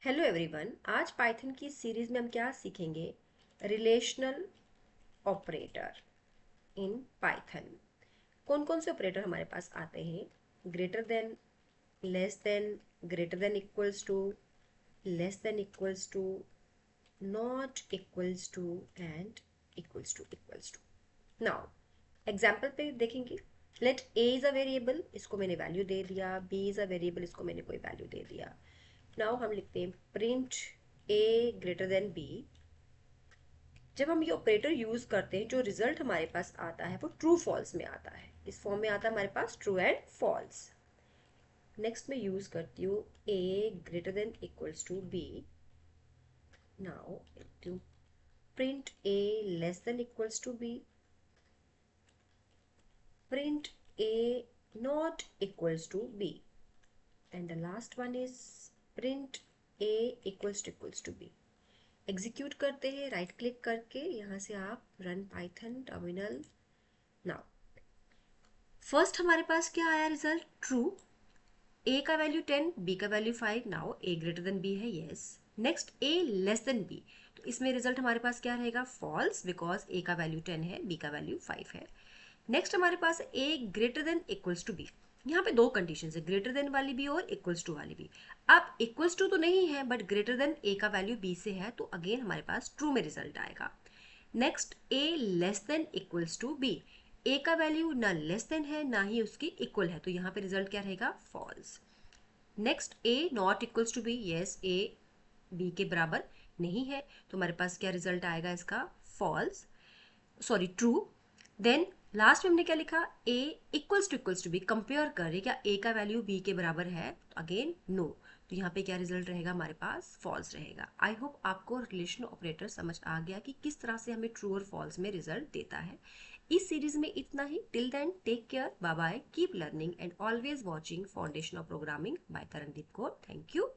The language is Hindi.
Hello everyone. आज पाइथन की सीरीज में हम क्या सीखेंगे? Relational operator in Python. कौन कौन से ऑपरेटर हमारे पास आते हैं? Greater than, less than, greater than equals to, less than equals to, not equals to and equals to. Now example पे देखेंगे। Let A is a variable, इसको मैंने वैल्यू दे दिया। बी इज अ वेरिएबल, इसको मैंने कोई वैल्यू दे दिया। नाउ हम लिखते हैं प्रिंट ए ग्रेटर देन बी। जब हम ये ऑपरेटर यूज करते हैं जो रिजल्ट हमारे पास आता है वो ट्रू फॉल्स में आता है। इस फॉर्म में आता है हमारे पास ट्रू एंड फॉल्स। नेक्स्ट मैं यूज करती हूँ a greater than equals to b. Now लिखती हूँ print a less than equals to b, print a not equals to b, and the last one is print a equals to b. Execute करते हैं राइट क्लिक करके। यहाँ से आप run python terminal. Now first हमारे पास क्या आया रिजल्ट? ट्रू। ए का वैल्यू 10, बी का वैल्यू 5। नाउ ए ग्रेटर देन बी है, yes. Next a less then B, तो इसमें रिजल्ट हमारे पास क्या रहेगा? फॉल्स, बिकॉज ए का वैल्यू 10 है, बी का वैल्यू 5 है। नेक्स्ट हमारे पास a greater than equals to b. यहाँ पे दो कंडीशन है, ग्रेटर देन वाली भी और इक्वल्स टू वाली भी। अब इक्वल्स टू तो नहीं है बट ग्रेटर देन ए का वैल्यू बी से है, तो अगेन हमारे पास ट्रू में रिजल्ट आएगा। Next a less than equals to b. A का वैल्यू ना लेस देन है ना ही उसकी इक्वल है, तो यहाँ पे रिजल्ट क्या रहेगा? False. Next A not equals to B, yes A B के बराबर नहीं है, तो हमारे पास क्या रिजल्ट आएगा इसका? False, sorry true. Then last में हमने क्या लिखा? A equals to B, compare कर रहे क्या ए का वैल्यू बी के बराबर है? तो अगेन नो, तो यहाँ पे क्या रिजल्ट रहेगा? हमारे पास फॉल्स रहेगा। आई होप आपको रिलेशन ऑपरेटर समझ आ गया कि किस तरह से हमें ट्रू और फॉल्स में रिजल्ट देता है। इस सीरीज में इतना ही। Till then take care, bye bye, keep learning and always watching foundation of programming by Tarandeep Kaur. Thank you.